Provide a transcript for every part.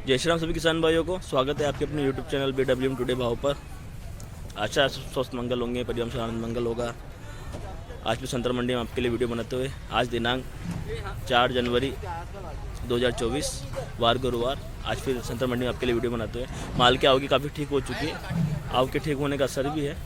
जय श्री राम सभी किसान भाइयों को स्वागत है आपके अपने यूट्यूब चैनल BWM टुडे भाव पर। आशा स्वस्थ मंगल होंगे, परिवार से आनंद मंगल होगा। आज भी संतर मंडी में आपके लिए वीडियो बनाते हुए आज दिनांक 4 जनवरी 2024 वार गुरुवार आज फिर संतर मंडी में आपके लिए वीडियो बनाते हुए माल की आवक काफ़ी ठीक हो चुकी है। आवक के ठीक होने का असर भी है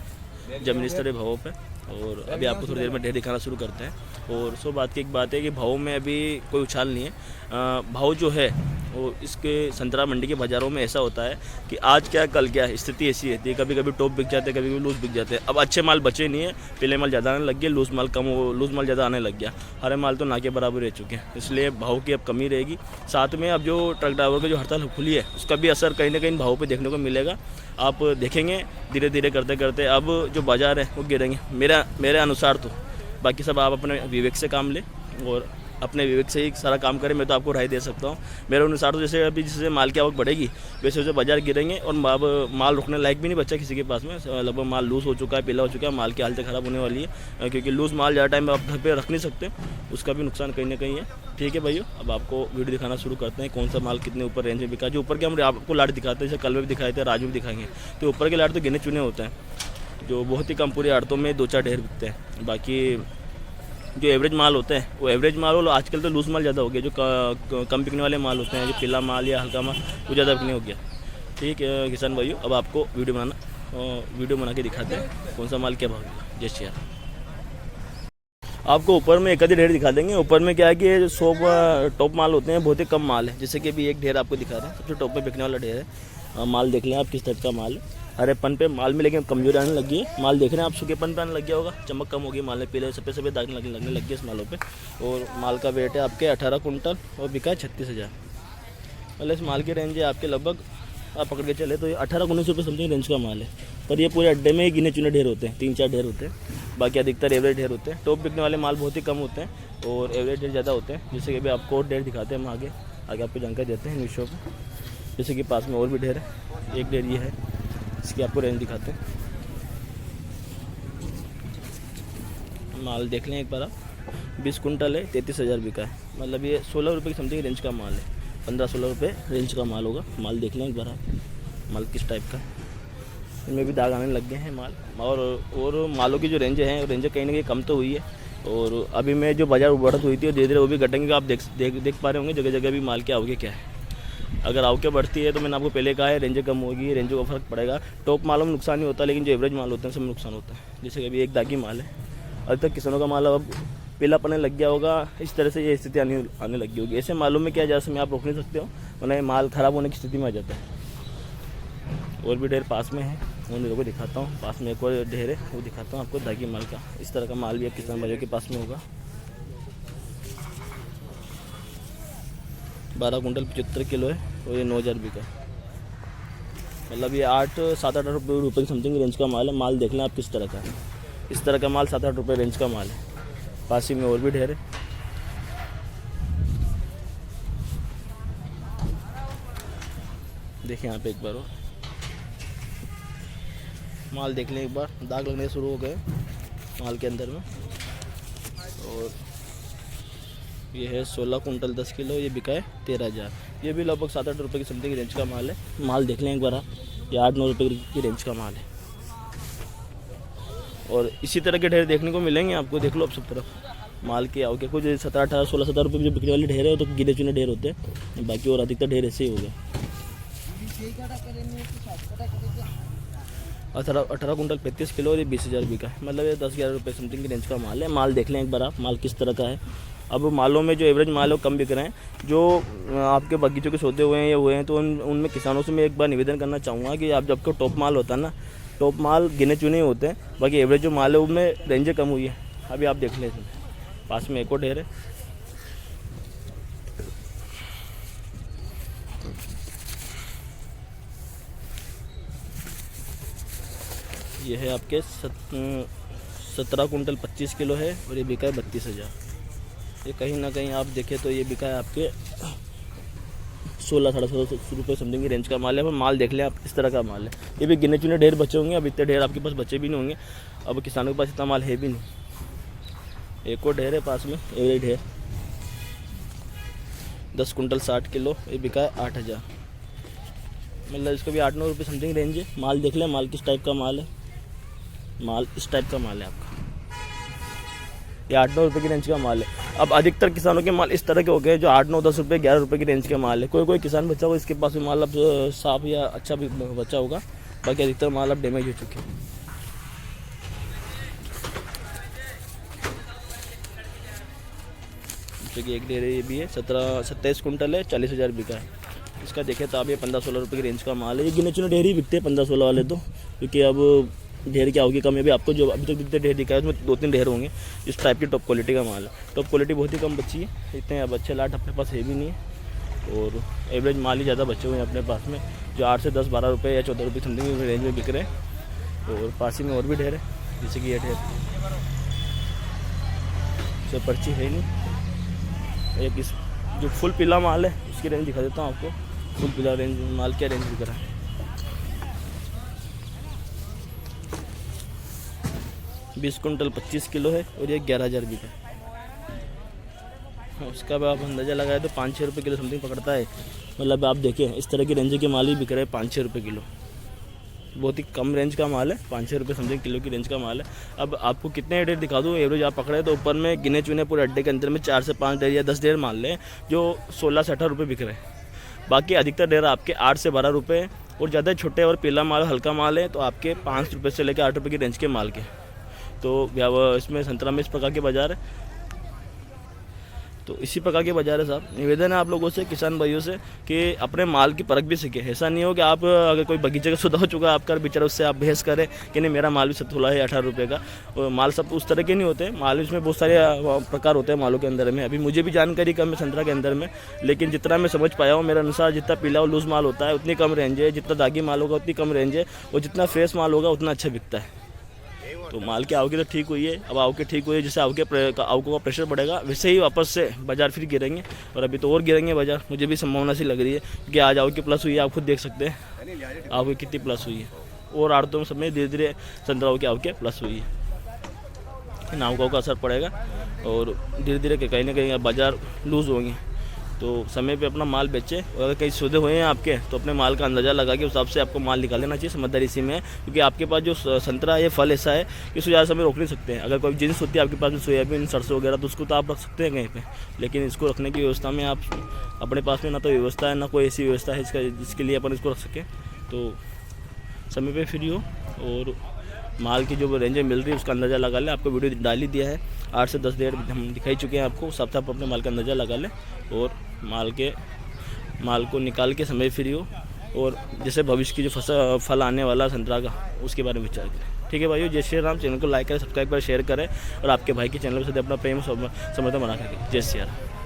जमीनी स्तरीय भावों पर। और अभी आपको थोड़ी देर में ढेर दिखाना शुरू करते हैं। और सो बात की एक बात है कि भाव में अभी कोई उछाल नहीं है। भाव जो है वो इसके संतरा मंडी के बाज़ारों में ऐसा होता है कि आज क्या कल क्या स्थिति ऐसी रहती है। कभी कभी टॉप बिक जाते हैं, कभी कभी लूज़ बिक जाते हैं। अब अच्छे माल बचे नहीं है, पहले माल ज़्यादा आने लग गया, लूज़ माल कम हो, लूज़ माल ज़्यादा आने लग गया। हरे माल तो ना के बराबर रह चुके हैं, इसलिए भाव की अब कमी रहेगी। साथ में अब जो ट्रक ड्राइवर की जो हड़ताल खुली है उसका भी असर कहीं ना कहीं भाव पर देखने को मिलेगा। आप देखेंगे धीरे धीरे करते करते अब जो बाज़ार है वो गिरेंगे मेरे अनुसार तो। बाकी सब आप अपने विवेक से काम लें और अपने विवेक से ही सारा काम करें। मैं तो आपको राय दे सकता हूँ मेरे अनुसार तो। जैसे अभी जैसे माल की आवक बढ़ेगी वैसे वैसे बाजार गिरेंगे और अब माल रुकने लायक भी नहीं बचा किसी के पास में। लगभग माल लूज़ हो चुका है, पीला हो चुका है, माल की हालत ख़राब होने वाली है। क्योंकि लूज़ माल ज़्यादा टाइम आप घर पे रख नहीं सकते, उसका भी नुकसान कहीं ना कहीं है। ठीक है भाइयों, अब आपको वीडियो दिखाना शुरू करते हैं कौन सा माल कितने ऊपर रेंज में बिका। जो ऊपर के हम आपको लाट दिखाते हैं, जैसे कल भी दिखाए थे, राजू भी दिखाएंगे। तो ऊपर के लाट तो गिने चुने होते हैं, जो बहुत ही कम पूरी आड़तों में 2-4 ढेर बिकते हैं। बाकी जो एवरेज माल होते हैं वो एवरेज माल हो, आजकल तो लूज़ माल ज़्यादा हो गया। जो कम बिकने वाले माल होते हैं, जो पीला माल या हल्का माल, वो ज़्यादा बिकने हो गया। ठीक है किसान भाइयों, अब आपको वीडियो बना के दिखाते हैं कौन सा माल क्या भाव है। जय श्री राम। आपको ऊपर में एक आधी ढेर दिखा देंगे। ऊपर में क्या है कि 100 टॉप माल होते हैं, बहुत ही कम माल है। जैसे कि अभी एक ढेर आपको दिखा रहे हैं, सबसे टॉप में बिकने वाला ढेर है। माल देख लें आप किस टाइप का माल है। हरेपन पे माल में लेकिन कमजोरी आने लगी है। माल देख रहे हैं आप, सूखेपन पे आने लग गया होगा, चमक कम होगी माल में, पीले सफ़ेद सफ़ेद दाग लगने लग गए इस मालों पे। और माल का वेट है आपके 18 कुंटल और बिका है 36,000। मतलब इस माल की रेंज है आपके लगभग आप पकड़ के चले तो 18-19 रुपये समथिंग रेंज का माल है। पर ये पूरे अड्डे में ही गिने चुने ढेर होते हैं, 3-4 ढेर होते हैं। बाकी अधिकतर एवरेज ढेर होते हैं। टॉप बिकने वाले माल बहुत ही कम होते हैं और एवरेज ढेर ज़्यादा होते हैं। जैसे कि अभी आपको और ढेर दिखाते हैं, हम आगे आपको जानकारी देते हैं न्यूज़ शो पर। जैसे कि पास में और भी ढेर है, एक ढेर ये है, इसकी आपको रेंज दिखाते हैं। माल देख लें एक बार आप, 20 कुंटल है, 33,000 बिका है। मतलब ये 16 रुपये की समथिंग रेंज का माल है, 15-16 रुपये रेंज का माल होगा। माल देख लें एक बार आप, माल किस टाइप का। इनमें भी दाग आने लग गए हैं माल। और मालों की जो रेंज है रेंज कहीं ना कहीं कम तो हुई है। और अभी में जो बाजार बढ़त हुई थी और धीरे धीरे वो भी घटेंगे। आप देख पा रहे होंगे जगह जगह भी माल की आवक क्या है। अगर आवक बढ़ती है तो मैंने आपको पहले कहा है रेंज कम होगी, रेंजों का फर्क पड़ेगा। टॉप मालों में नुकसान नहीं होता, लेकिन जो एवरेज माल होते हैं सब में नुकसान होता है। जैसे कि अभी एक दागी माल है, अभी तक किसानों का माल अब पीला पड़ने लग गया होगा। इस तरह से ये स्थिति आने लगी होगी। ऐसे मालों में क्या जैसे में आप रोक नहीं सकते हो, वरना माल ख़राब होने की स्थिति में आ जाता है। और भी ढेर पास में है, उन लोगों को दिखाता हूँ। पास में एक और ढेर है, वो दिखाता हूँ आपको दागी माल का। इस तरह का माल भी अब किसान भाइयों के पास में होगा। 12 कुंटल 75 किलो है और ये 9,000 बिका। मतलब ये 7-8 रुपये की समथिंग रेंज का माल है। माल देख लें आप किस तरह का है। इस तरह का माल 7-8 रुपये रेंज का माल है। पास ही में और भी ढेर है। देखिए यहाँ पे एक बार और माल देख लें एक बार, दाग लगने शुरू हो गए माल के अंदर में। और ये है 16 कुंटल 10 किलो, ये बिका है 13,000। ये भी लगभग 7-8 रुपये की समथिंग रेंज का माल है। माल देख लें एक बार आप, ये 8-9 रुपये की रेंज का माल है। और इसी तरह के ढेर देखने को मिलेंगे आपको। देख लो आप सब तरफ माल के आओ के कुछ 17-18, 16-17 रुपये जो बिकने वाले ढेर है वो तो गिने चुने ढेर होते हैं। बाकी और अधिकतर ढेर ऐसे ही हो गए। 18 कुंटल 35 किलो और ये 20,000 बिका है। मतलब ये 10-11 रुपये समथिंग की रेंज का माल है। माल देख लें एक बार आप, माल किस तरह का है। अब मालों में जो एवरेज माल है वो कम बिक रहे हैं। जो आपके बगीचों के सौदे हुए हैं या हुए हैं तो उनमें किसानों से मैं एक बार निवेदन करना चाहूँगा कि आप जब को टॉप माल होता है ना, टॉप माल गिने चुने होते हैं। बाकी एवरेज जो माल है उनमें रेंजें कम हुई है। अभी आप देख लें, पास में एक और ढेर है। ये है आपके 17 कुंटल 25 किलो है और ये बिका है 32,000। ये कहीं ना कहीं आप देखें तो ये बिका है आपके 16-16.5 रुपये समथिंग की रेंज का माल है। पर माल देख लें आप, इस तरह का माल है। ये भी गिने चुने ढेर बचे होंगे। अब इतने ढेर आपके पास बचे भी नहीं होंगे। अब किसानों के पास इतना माल है भी नहीं। एक और ढेर है पास में, एवरेज ढेर 10 कुंटल 60 किलो, ये बिका है 8,000। मतलब इसका भी 8-9 रुपये समथिंग रेंज है। माल देख लें, माल किस टाइप का माल है। माल इस टाइप का माल है आपका, ये 8-9 रुपये की रेंज का माल है। अब अधिकतर किसानों के माल इस तरह के हो गए जो 8-9-10 रुपये 11 रुपये की रेंज का माल है। कोई कोई किसान बचा हुआ इसके पास भी माल अब साफ या अच्छा भी बचा होगा, बाकी अधिकतर माल अब डैमेज हो चुके हैं। जैसे कि एक डेरे ये भी है, 27 कुंटल है, 40,000 बिका है। इसका देखें तो आप ये 15-16 रुपये की रेंज का माल है। ये गिने चुने डेरे ही बिकते हैं 15-16 वाले तो, क्योंकि अब ढेर क्या होगी कम है। भी आपको जो अभी तक जितने ढेर दिखा है उसमें 2-3 ढेर होंगे इस टाइप की टॉप क्वालिटी का माल है। टॉप क्वालिटी बहुत ही कम बची है, इतने अब अच्छे लाट अपने पास है भी नहीं है, और एवरेज माल ही ज़्यादा बचे हुए हैं अपने पास में, जो 8 से 10-12 रुपये या 14 रुपये समथिंग रेंज में बिक रहे हैं। और पास ही में और भी ढेर है, जैसे कि ये ढेर सब पर्ची है नहीं। एक इस जो फुल पीला माल है उसकी रेंज दिखा देता हूँ आपको। फुल पीला रेंज माल क्या रेंज बिक रहा है। 20 कुंटल 25 किलो है और ये 11,000 बिका है। उसका भी आप अंदाज़ा लगाए तो 5-6 रुपये किलो समथिंग पकड़ता है। मतलब आप देखें इस तरह की रेंज के माल ही बिक रहे हैं 5-6 रुपये किलो। बहुत ही कम रेंज का माल है, 5-6 रुपये समथिंग किलो की रेंज का माल है। अब आपको कितने डेढ़ दिखा दूँ, एवरेज आप पकड़े तो ऊपर में गिने चुने पूरे अड्डे के अंदर में 4 से 5 डेढ़ या 10 डेढ़ माल लें जो 16 से 18 रुपये बिक रहे हैं। बाकी अधिकतर डेढ़ आपके 8 से 12 रुपये, और ज़्यादा छोटे और पीला माल हल्का माल है तो आपके 5 रुपये से लेकर 8 रुपये की रेंज के माल के। तो इसमें संतरा में इस प्रकार के बाज़ार है, तो इसी प्रकार के बाज़ार है साहब। निवेदन है आप लोगों से, किसान भाइयों से, कि अपने माल की परख भी सीखें। ऐसा नहीं हो कि आप अगर कोई बगीचे का सौदा हो चुका है आपका बेचारा, उससे आप बहस करें कि नहीं मेरा माल भी सतुला है 18 रुपये का। और माल सब उस तरह के नहीं होते, माल इसमें बहुत सारे प्रकार होते हैं मालों के अंदर में। अभी मुझे भी जानकारी कम है संतरा के अंदर में, लेकिन जितना मैं समझ पाया हूँ मेरे अनुसार जितना पीला और लूज़ माल होता है उतनी कम रेंज है, जितना दागी माल होगा उतनी कम रेंज है, और जितना फ्रेश माल होगा उतना अच्छा बिकता है। तो माल की आवक तो ठीक हुई है, अब आवक ठीक हुई है, जैसे आवकों का प्रेशर बढ़ेगा वैसे ही वापस से बाज़ार फिर गिरेंगे, और अभी तो और गिरेंगे बाज़ार, मुझे भी संभावना सी लग रही है, क्योंकि आज आवक की प्लस हुई है, आप खुद देख सकते हैं आवक कितनी प्लस हुई है। और आड़तों में समय धीरे धीरे संतराओं की आवक प्लस हुई है। आवकों का असर पड़ेगा और धीरे धीरे कहीं ना कहीं बाज़ार लूज़ होंगे। तो समय पे अपना माल बेचें, और अगर कहीं सौदे हुए हैं आपके तो अपने माल का अंदाज़ा लगा के उस हिसाब से आपको माल निकाल लेना चाहिए। समझदारी इसी में है, क्योंकि आपके पास जो संतरा ये फल ऐसा है कि उसको ज़्यादा समय रोक नहीं सकते हैं। अगर कोई जिन्स होती है आपके पास में सोयाबीन सरसों वगैरह, तो उसको तो आप रख सकते हैं कहीं पे, लेकिन इसको रखने की व्यवस्था में आप अपने पास में ना तो व्यवस्था है ना कोई ऐसी व्यवस्था है जिसके लिए अपन इसको रख सकें। तो समय पर फ्री हो और माल की जो रेंज मिल रही है उसका अंदाज़ा लगा लें। आपको वीडियो डाल ही दिया है, 8 से 10 डेढ़ हम दिखाई चुके हैं आपको। सब आप अपने माल का अंदाज़ा लगा लें और माल को निकाल के समय फ्री हो, और जैसे भविष्य की जो फल आने वाला संतरा का उसके बारे में विचार करें। ठीक है भाइयों, जय श्री राम। चैनल को लाइक करें, सब्सक्राइब करें, शेयर करें, और आपके भाई के चैनल के साथ अपना प्रेम समर्थन बना करें। जय श्री राम।